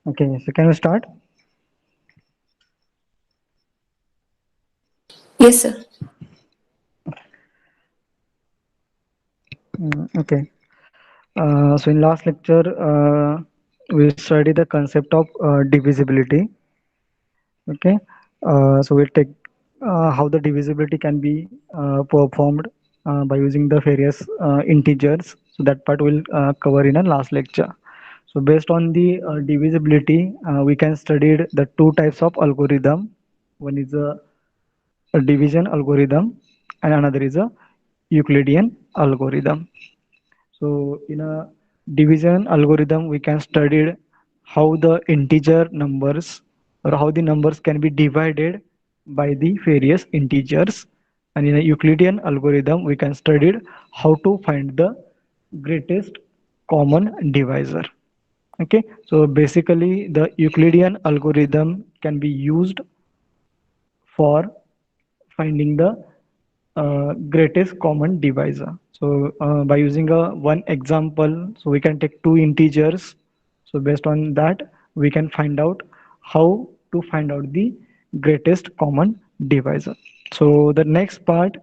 Okay, so can we start? Yes, sir. Okay. So in last lecture, we studied the concept of divisibility. Okay. So we'll take how the divisibility can be performed by using the various integers. So that part we'll cover in a last lecture. So based on the divisibility, we can study the two types of algorithm. One is a division algorithm and another is a Euclidean algorithm. So in a division algorithm, we can study how the integer numbers or how the numbers can be divided by the various integers. And in a Euclidean algorithm, we can study how to find the greatest common divisor. Okay, so basically the Euclidean algorithm can be used for finding the greatest common divisor. So by using a one example, so we can take two integers. So based on that, we can find out how to find out the greatest common divisor. So the next part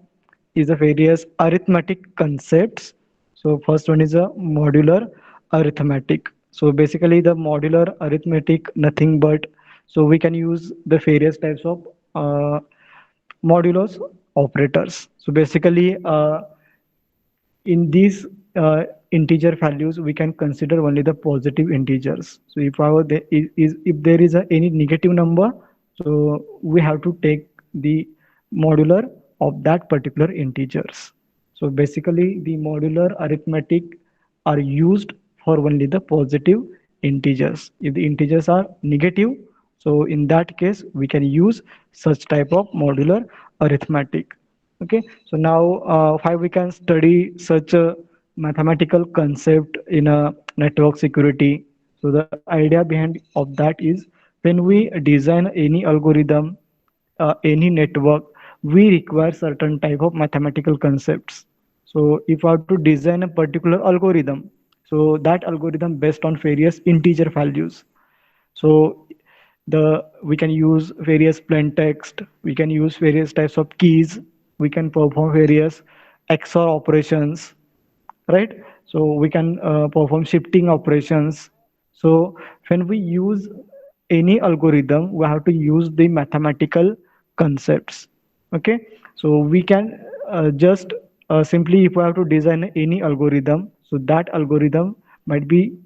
is the various arithmetic concepts. So first one is a modular arithmetic. So basically the modular arithmetic, nothing but, so we can use the various types of modulus operators. So basically, in these integer values, we can consider only the positive integers. So if there is any negative number, so we have to take the modular of that particular integers. So basically, the modular arithmetic are used for only the positive integers. If the integers are negative, so in that case, we can use such type of modular arithmetic. Okay, so now how we can study such a mathematical concept in a network security. So the idea behind of that is when we design any algorithm, any network, we require certain type of mathematical concepts. So if I have to design a particular algorithm, so that algorithm based on various integer values. So the we can use various plain text, we can use various types of keys, we can perform various XOR operations, right? So we can perform shifting operations. So when we use any algorithm, we have to use the mathematical concepts. Okay, so we can just simply, if we have to design any algorithm, so that algorithm might be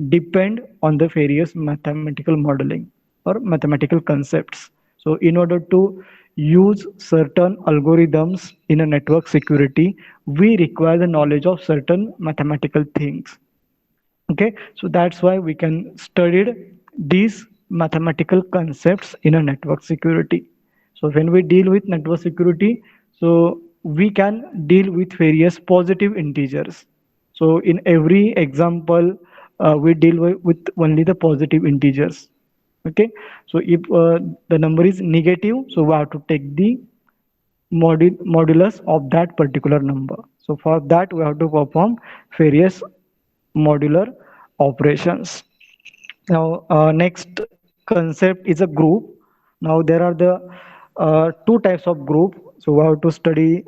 depend on the various mathematical modeling or mathematical concepts. So in order to use certain algorithms in a network security, we require the knowledge of certain mathematical things. Okay, so that's why we can study these mathematical concepts in a network security. So when we deal with network security, so we can deal with various positive integers. So in every example, we deal with only the positive integers. Okay, so if the number is negative, so we have to take the modulus of that particular number. So for that, we have to perform various modular operations. Now, next concept is a group. Now, there are the two types of group. So, we have to study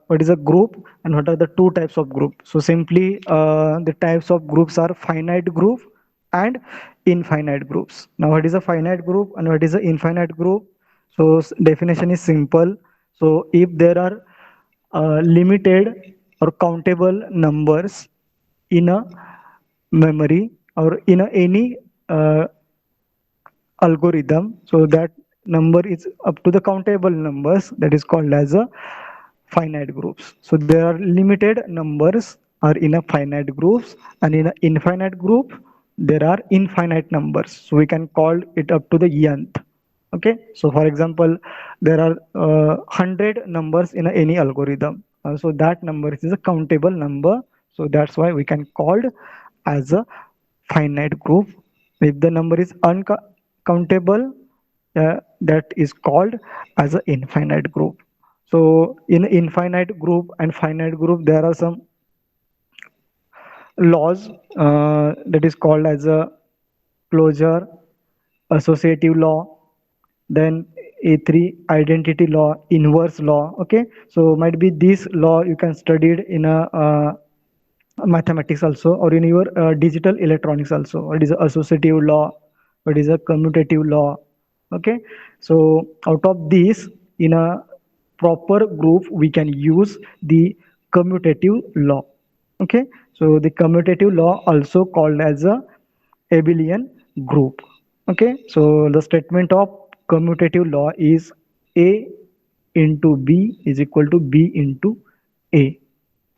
what is a group and what are the two types of group. So, simply the types of groups are finite group and infinite groups. Now, what is a finite group and what is an infinite group? So, definition is simple. So, if there are limited or countable numbers in a memory or in any uh, algorithm, so that number is up to the countable numbers, that is called as a finite groups. So there are limited numbers are in a finite groups, and in an infinite group there are infinite numbers, so we can call it up to the nth. Okay, so for example, there are 100 numbers in any algorithm. So that number is a countable number, so that's why we can called as a finite group. If the number is uncountable, that is called as an infinite group. So in infinite group and finite group, there are some laws that is called as a closure, associative law, then A3 identity law, inverse law. Okay, so might be this law you can study it in a mathematics also, or in your digital electronics also. What is a associative law, what is a commutative law. Okay, so out of these, in a proper group we can use the commutative law. Okay, so the commutative law also called as a abelian group. Okay, so the statement of commutative law is a into b is equal to b into a.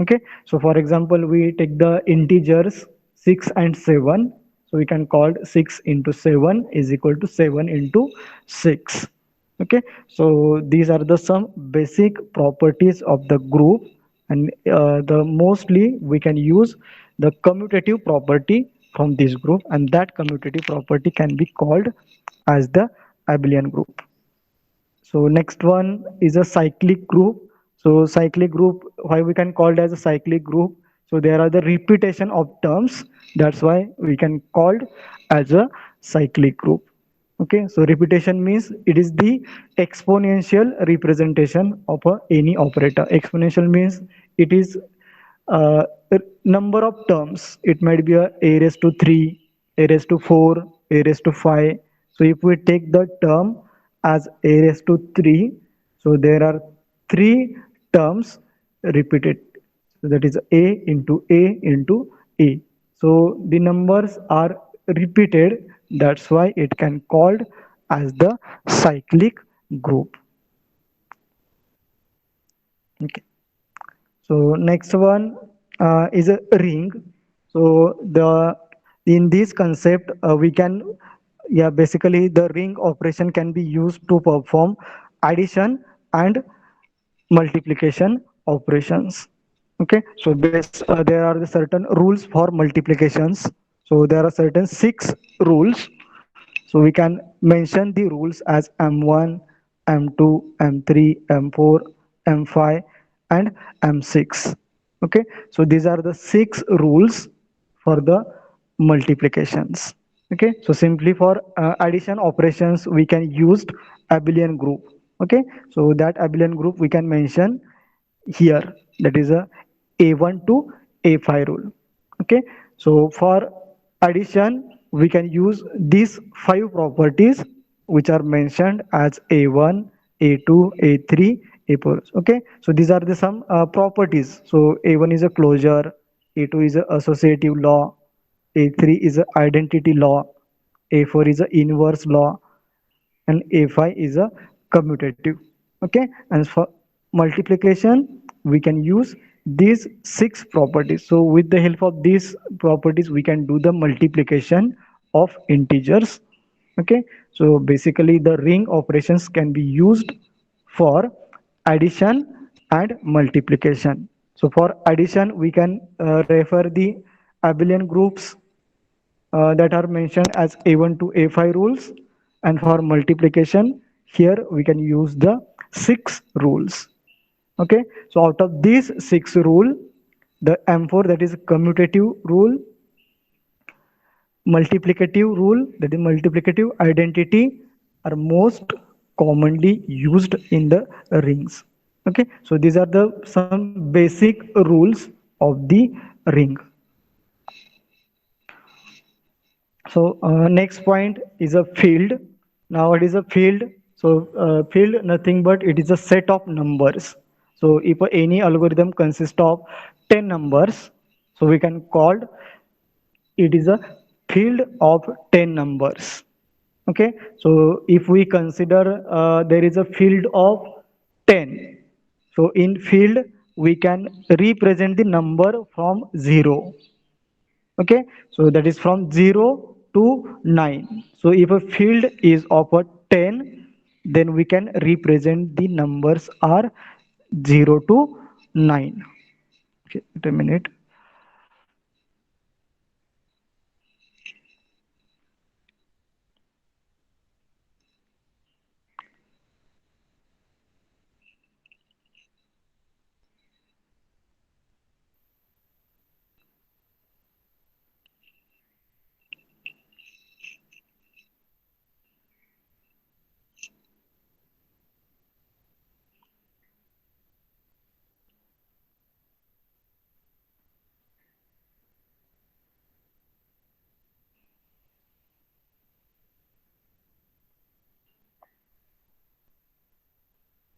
Okay, so for example we take the integers 6 and 7, so we can call 6 into 7 is equal to 7 into 6. Okay, so these are the some basic properties of the group, and the mostly we can use the commutative property from this group, and that commutative property can be called as the abelian group. So next one is a cyclic group. So cyclic group, why we can call it as a cyclic group? So there are the repetition of terms. That's why we can call it as a cyclic group. Okay, so repetition means it is the exponential representation of any operator. Exponential means it is number of terms. It might be a raised to 3, a raised to 4, a raised to 5. So if we take the term as a raised to 3, so there are 3 terms repeated. So that is a into a into a. So the numbers are repeated. That's why it can called as the cyclic group. Okay. So next one is a ring. So the in this concept we can, yeah, basically the ring operation can be used to perform addition and multiplication operations. Okay, so there are the certain rules for multiplications. So there are certain 6 rules. So we can mention the rules as M1, M2, M3, M4, M5, and M6. Okay, so these are the 6 rules for the multiplications. Okay, so simply for addition operations, we can use abelian group. Okay, so that abelian group we can mention here, that is a A1 to A5 rule. Okay, so for addition we can use these 5 properties which are mentioned as A1, A2, A3, A4. Okay, so these are the some properties. So A1 is a closure, A2 is a associative law, A3 is a identity law, A4 is a inverse law, and A5 is a commutative. Okay, and for multiplication we can use these 6 properties. So with the help of these properties we can do the multiplication of integers. Okay, so basically the ring operations can be used for addition and multiplication. So for addition we can refer the abelian groups that are mentioned as A1 to A5 rules, and for multiplication here we can use the 6 rules. Okay, so out of these 6 rule, the M4, that is commutative rule, multiplicative rule, that is multiplicative identity, are most commonly used in the rings. Okay, so these are the some basic rules of the ring. So next point is a field. Now what is a field? So field nothing but it is a set of numbers. So if any algorithm consists of 10 numbers, so we can call it is a field of 10 numbers. Okay, so if we consider there is a field of 10, so in field we can represent the number from 0. Okay, so that is from 0 to 9. So if a field is of a 10, then we can represent the numbers are 0 to 9. Okay, wait a minute.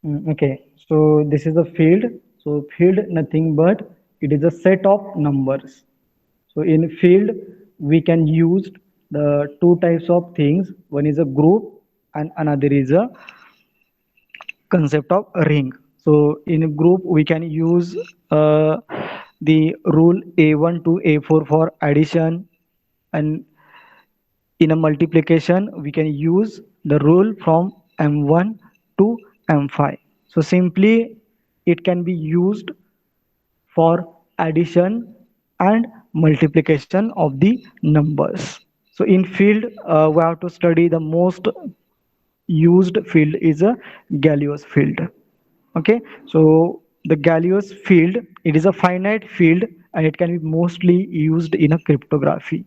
Okay, so this is a field. So field nothing but it is a set of numbers. So in field we can use the two types of things. One is a group and another is a concept of ring. So in a group we can use the rule A1 to A4 for addition, and in a multiplication we can use the rule from M1 to M5. So simply it can be used for addition and multiplication of the numbers. So in field we have to study the most used field is a Galios field. Okay, so the Galios field, it is a finite field and it can be mostly used in a cryptography.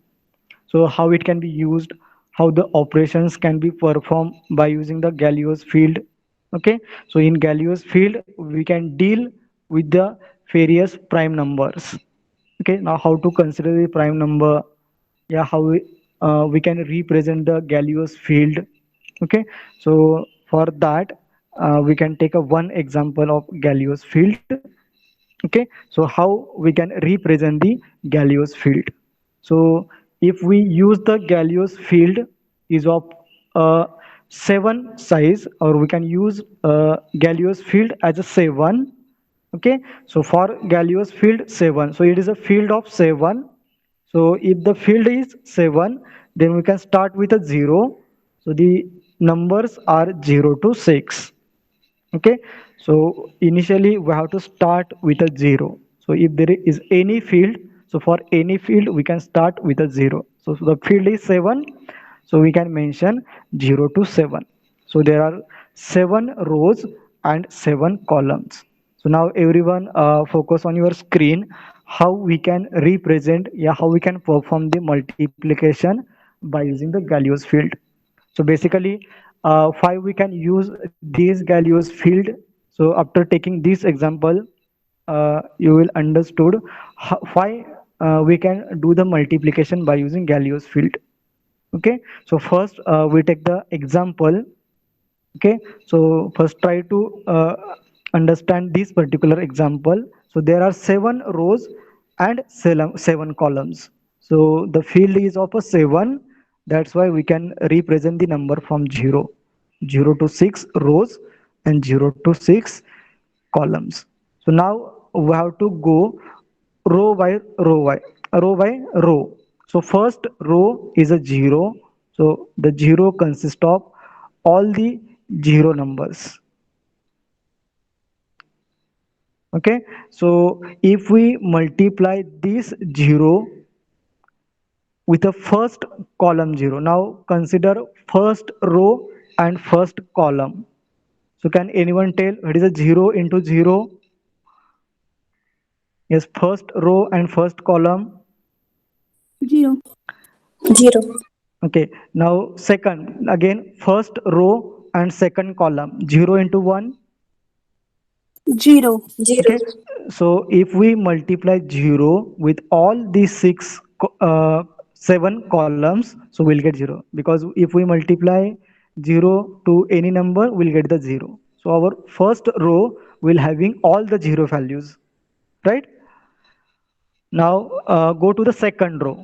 So how it can be used, how the operations can be performed by using the Galios field. Okay, so in Galios field we can deal with the various prime numbers. Okay, now how to consider the prime number, yeah, how we can represent the Galios field. Okay, so for that we can take a one example of Galios field. Okay, so how we can represent the Galios field. So if we use the Galios field is of 7 size, or we can use Galios field as a 7. Okay, so for Galios field 7, so it is a field of 7. So if the field is 7, then we can start with a 0. So the numbers are 0 to 6. Okay, so initially we have to start with a 0. So if there is any field, so for any field we can start with a 0. So the field is 7, so we can mention 0 to 7. So there are 7 rows and 7 columns. So now everyone focus on your screen, how we can represent, yeah, how we can perform the multiplication by using the Galios field. So basically, 5 we can use these Galios field. So after taking this example, you will understood why we can do the multiplication by using Galios field. Okay, so first we take the example. Okay, so first try to understand this particular example. So there are 7 rows and 7 columns. So the field is of a 7, that's why we can represent the number from 0 to 6 rows and 0 to 6 columns. So now we have to go row by row. So first row is a 0. So the 0 consists of all the 0 numbers. Okay, so if we multiply this 0 with a first column 0, now consider first row and first column. So can anyone tell what is a 0 into 0? Yes, first row and first column. 0. 0. Okay, now second, again first row and second column, 0 into 1. 0. 0. Okay, so if we multiply 0 with all these 7 columns, so we'll get 0, because if we multiply 0 to any number, we'll get the 0. So our first row will having all the 0 values, right? Now go to the second row.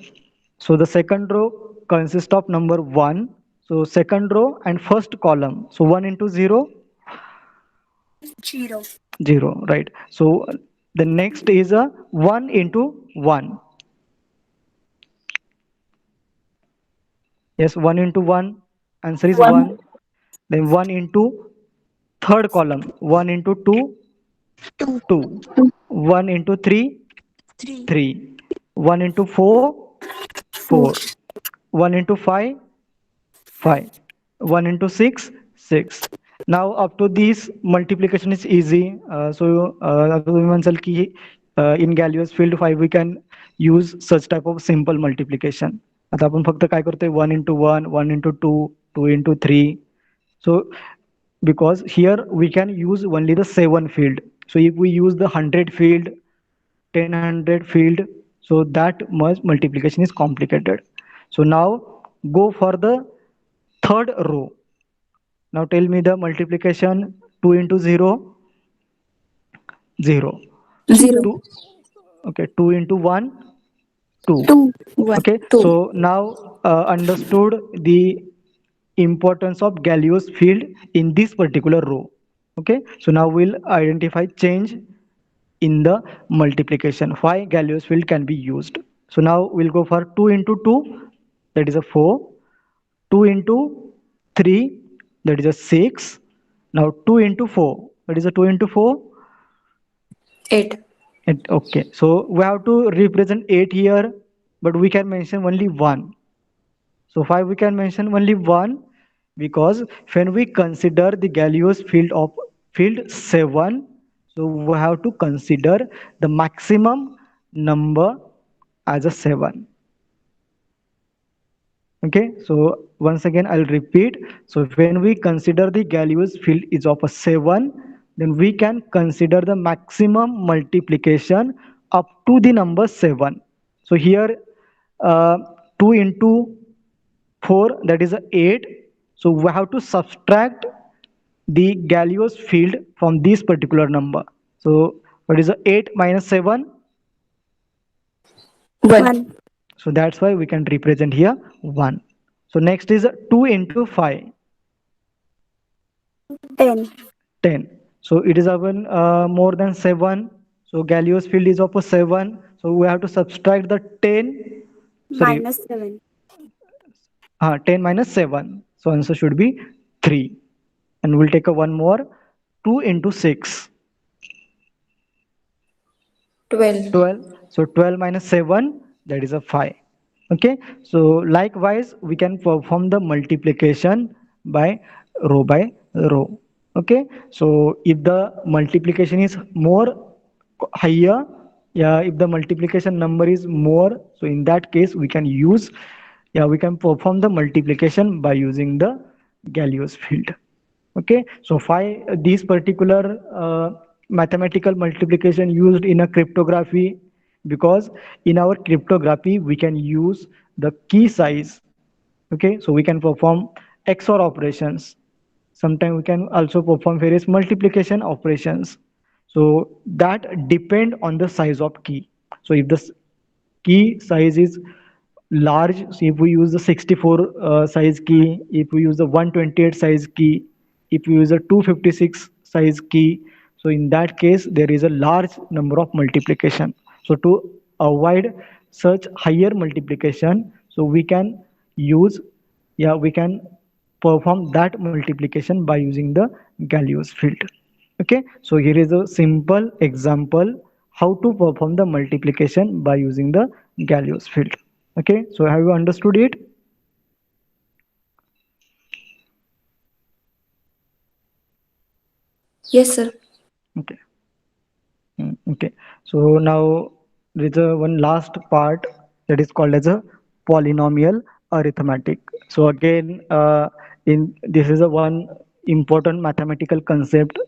So the second row consists of number 1. So second row and first column. So 1 into 0, 0. 0, right? So the next is a 1 into 1. Yes, 1 into 1. Answer is 1. 1. Then 1 into third column. 1 into 2, 2. 2. 1 into 3, 3. 3. 1 into 4, 4. 4. 1 into 5, 5. 1 into 6, 6. Now up to this multiplication is easy. आता तुम्ही म्हणसाल की in Galios field 5 we can use such type of simple multiplication. आता आपण फक्त काय करतोय 1 into 1, 1 into 2, 2 into 3. So because here we can use only the 7 field. So if we use the 100 field, 1000 field, so that much multiplication is complicated. So now go for the third row. Now tell me the multiplication. 2 into 0, 0. Zero. 2, okay, 2 into 1, 2. Two. One. Okay, Two. so now understood the importance of Galileo's field in this particular row. Okay, so now we'll identify change in the multiplication. Why Galileo's field can be used. So now we'll go for 2 into 2, that is a 4. 2 into 3, that is a 6. Now 2 into 4, that is a 2 into 4. 8. Okay, so we have to represent 8 here, but we can mention only 1. So why we can mention only 1? Because when we consider the Galileo's field of field 7, so we have to consider the maximum number as a 7. Okay, so once again I'll repeat. So when we consider the Galileo's field is of a 7, then we can consider the maximum multiplication up to the number 7. So here, uh, 2 into 4, that is a 8. So we have to subtract the Galileo's field from this particular number. So what is a 8 minus 7? 1. So that's why we can represent here 1. So next is 2 into 5, 10. 10. So it is even more than 7. So Galileo's field is of a 7. So we have to subtract the 10. Sorry, Minus 7. 10 minus 7. So answer should be 3. And we'll take a one more. 2 into 6, 12. 12. So 12 minus 7, that is a 5. Okay, so likewise we can perform the multiplication by row. Okay, so if the multiplication is more higher, yeah, if the multiplication number is more, so in that case we can use, yeah, we can perform the multiplication by using the Galileo's field. Okay, so why this particular mathematical multiplication used in a cryptography? Because in our cryptography we can use the key size. Okay, so we can perform XOR operations. Sometimes we can also perform various multiplication operations. So that depend on the size of key. So if the key size is large, so if we use the 64 size key, if we use the 128 size key, if we use a 256 size key, so in that case there is a large number of multiplication. So to avoid such higher multiplication, so we can use, yeah, we can perform that multiplication by using the Galileo's field. Okay, so here is a simple example how to perform the multiplication by using the Galileo's field. Okay, so have you understood it? Yes, sir. Okay. Okay, so now there is a one last part that is called as a polynomial arithmetic. So again, in this is a one important mathematical concept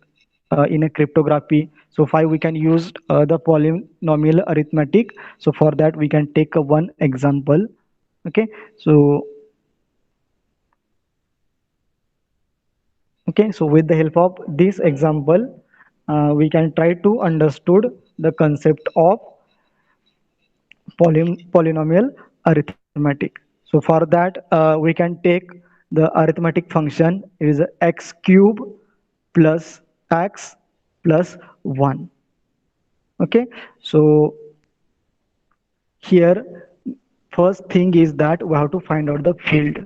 in a cryptography. So why we can use the polynomial arithmetic. So for that we can take a one example. Okay, so okay, so with the help of this example, we can try to understood the concept of polynomial arithmetic. So for that, we can take the arithmetic function is x cube plus x plus 1. Okay, so here first thing is that we have to find out the field.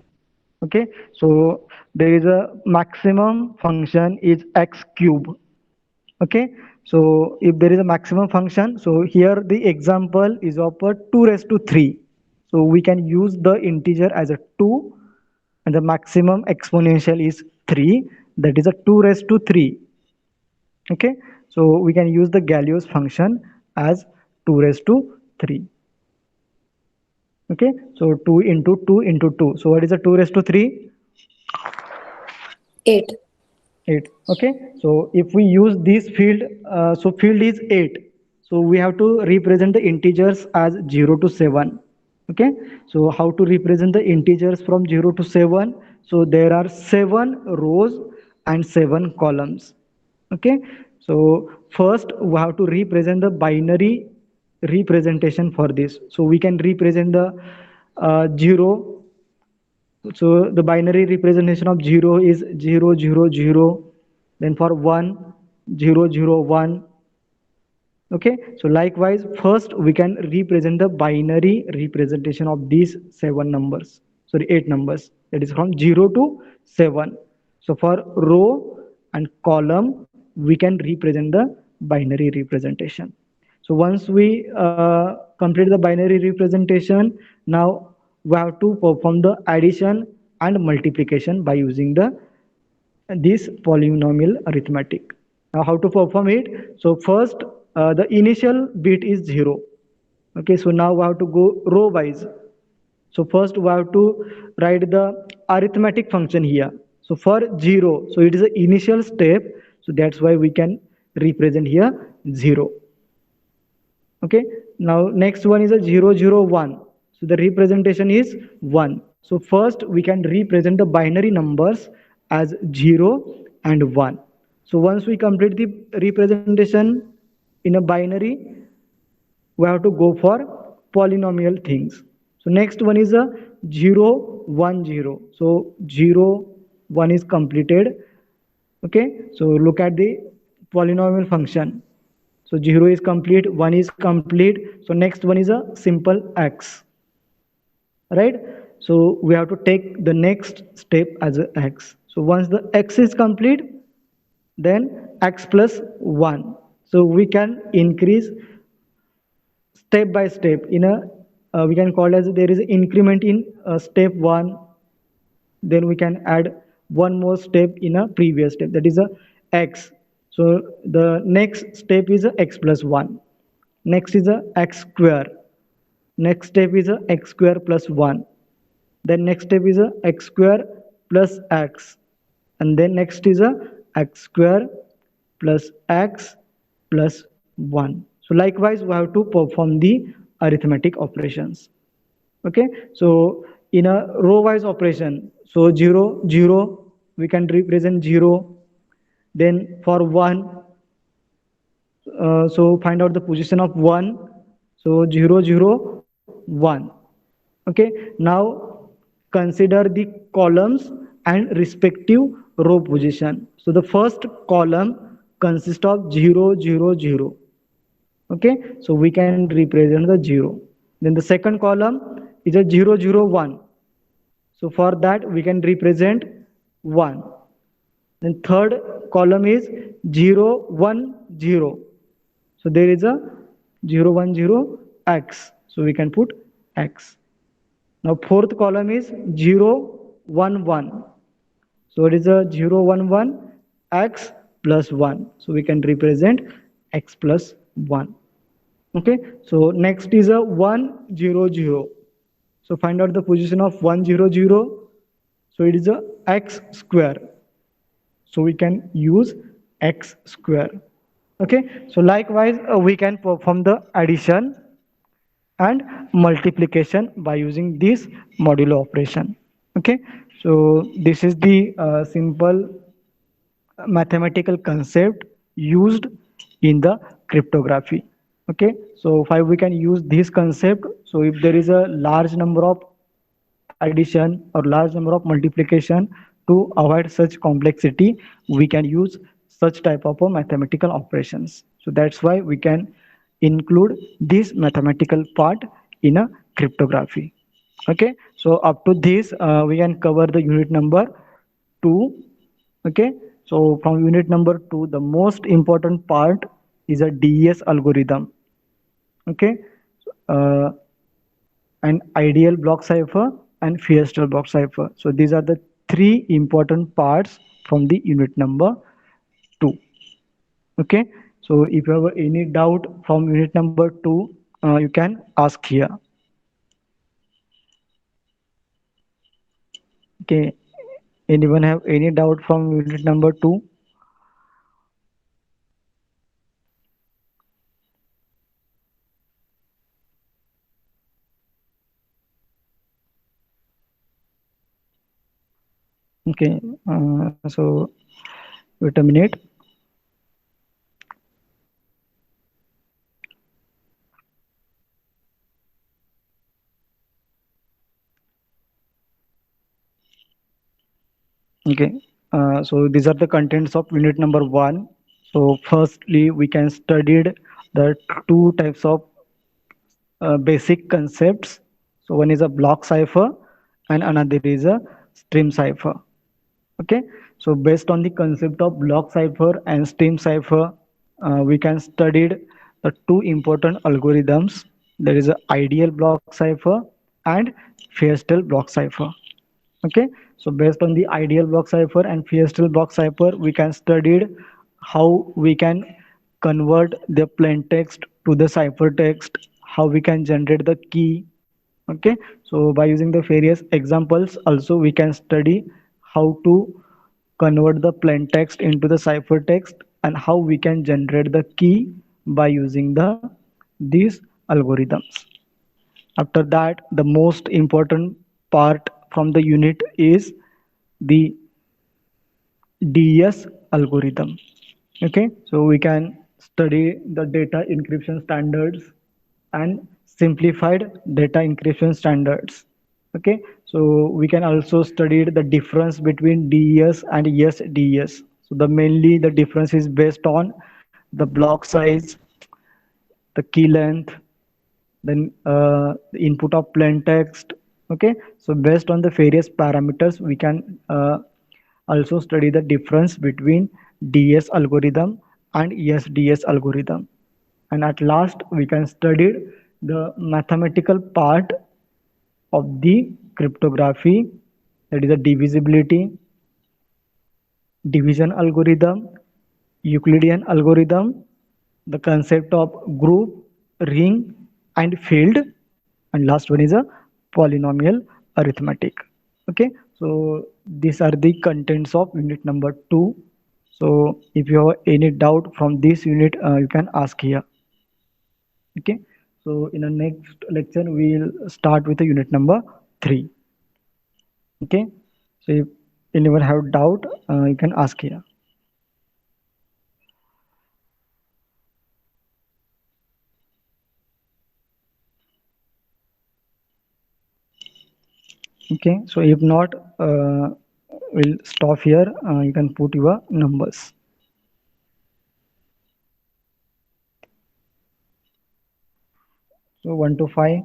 Okay, so there is a maximum function is x cube. Okay, so if there is a maximum function, so here the example is of a 2 raised to 3. So we can use the integer as a 2 and the maximum exponential is 3, that is a 2 raised to 3. Okay, so we can use the Galileo's function as 2 raised to 3. Okay, so 2 into 2 into 2. So what is a 2 raised to 3? 8. 8. Okay, so if we use this field, so field is 8, so we have to represent the integers as 0 to 7. Okay, so how to represent the integers from 0 to 7? So there are 7 rows and 7 columns. Okay, so first we have to represent the binary representation for this. So we can represent the 0. So the binary representation of 0 is 0 0 0. Then for 1, 0 0 1. Okay, so likewise first we can represent the binary representation of these 8 numbers, that is from 0 to 7. So for row and column we can represent the binary representation. So once we complete the binary representation, now we have to perform the addition and multiplication by using the this polynomial arithmetic. Now, how to perform it? So first, the initial bit is 0. Okay, so now we have to go row wise. So first we have to write the arithmetic function here. So for 0, so it is the initial step. So that's why we can represent here 0. Okay, now next one is a 0 0 1. So the representation is 1. So first we can represent the binary numbers as 0 and 1. So once we complete the representation in a binary, we have to go for polynomial things. So next one is a 0 1 0. So 0 1 is completed. Okay, so look at the polynomial function. So 0 is complete, 1 is complete. So next one is a simple x, right? So we have to take the next step as a x. So once the x is complete, then x plus 1. So we can increase step by step in a we can call as there is an increment in step 1. Then we can add one more step in a previous step, that is a x. So the next step is a x plus 1. Next is a x square. Next step is a x square plus 1. Then next step is a x square plus x. And then next is a x square plus x plus 1. So likewise we have to perform the arithmetic operations. Okay, so in a row wise operation, so 0 0 we can represent 0. Then for 1, so find out the position of 1. So 0 0 1. Okay, now consider the columns and respective row position. So the first column consists of 0 0 0. Okay, so we can represent the 0. Then the second column is a 0 0 1. So for that we can represent 1. Then third column is 0 1 0. So there is a 0 1 0 x. So we can put x. Now fourth column is 0 1 1. So it is a 0 1 1 x plus 1. So we can represent x plus 1. Okay, so next is a 1 0 0. So find out the position of 1 0 0. So it is a x square. So we can use x square. Okay, so likewise we can perform the addition and multiplication by using this modulo operation. Okay, so this is the simple mathematical concept used in the cryptography. Okay, so if we can use this concept, so if there is a large number of addition or large number of multiplication, to avoid such complexity we can use such type of mathematical operations. So that's why we can include this mathematical part in a cryptography. Okay, so up to this we can cover the unit number 2. Okay, so from unit number 2 the most important part is a DES algorithm. Okay, uh, an ideal block cipher and Fiesta block cipher. So these are the three important parts from the unit number 2. Okay, so if you have any doubt from unit number 2, you can ask here. Okay, anyone have any doubt from unit number 2? Okay, so Wait a minute. Okay. So these are the contents of unit number one. So firstly, we can studied the two types of basic concepts. So one is a block cipher and another is a stream cipher. Okay, so based on the concept of block cipher and stream cipher, we can study the two important algorithms. There is a ideal block cipher and Feistel block cipher. Okay, so based on the ideal block cipher and Feistel block cipher, we can study how we can convert the plain text to the cipher text, how we can generate the key. Okay, so by using the various examples also we can study how to convert the plain text into the cipher text and how we can generate the key by using the these algorithms. After that, the most important part from the unit is the DES algorithm. Okay, so we can study the data encryption standards and simplified data encryption standards. Okay, so we can also study the difference between DES and ESDES. So the mainly the difference is based on the block size, the key length, then the input of plain text. Okay, so based on the various parameters we can also study the difference between DS algorithm and ESDS algorithm. And at last we can study the mathematical part of the cryptography, that is the divisibility, division algorithm, Euclidean algorithm, the concept of group, ring, and field, and last one is a polynomial arithmetic. Okay, so these are the contents of unit number two. So if you have any doubt from this unit, you can ask here. Okay, so in the next lecture, we'll start with the unit number three. Okay, so if anyone have doubt, you can ask here. Okay, so if not, we'll stop here. You can put your numbers. So 1 to 5,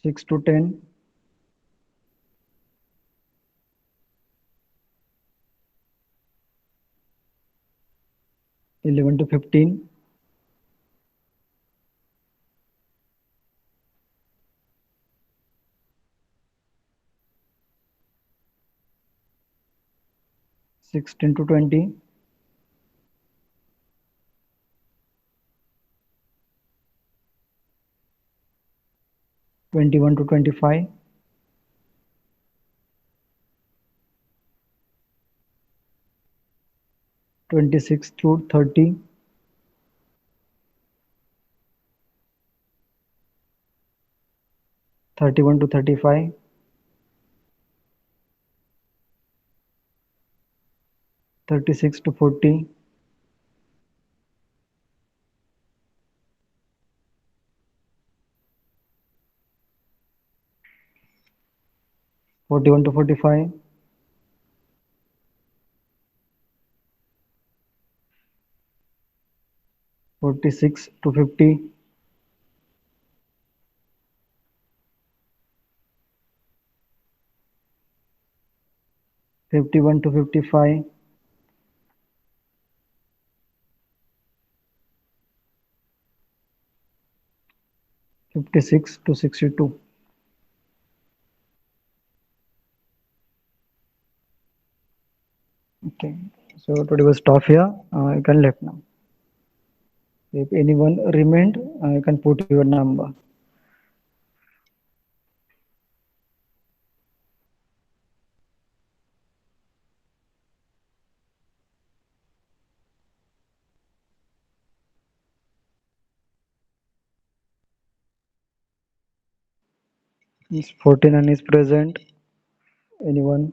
6 to 10, 11 to 15, 16 to 20, 21 to 25, 26 to 30, 31 to 35, 36 to 40, 41 to 45, 46 to 50, 51 to 55, 56 to 62. Okay, so today will stop here. You can let now. If anyone remained, you can put your number. Is 49 is present? Anyone?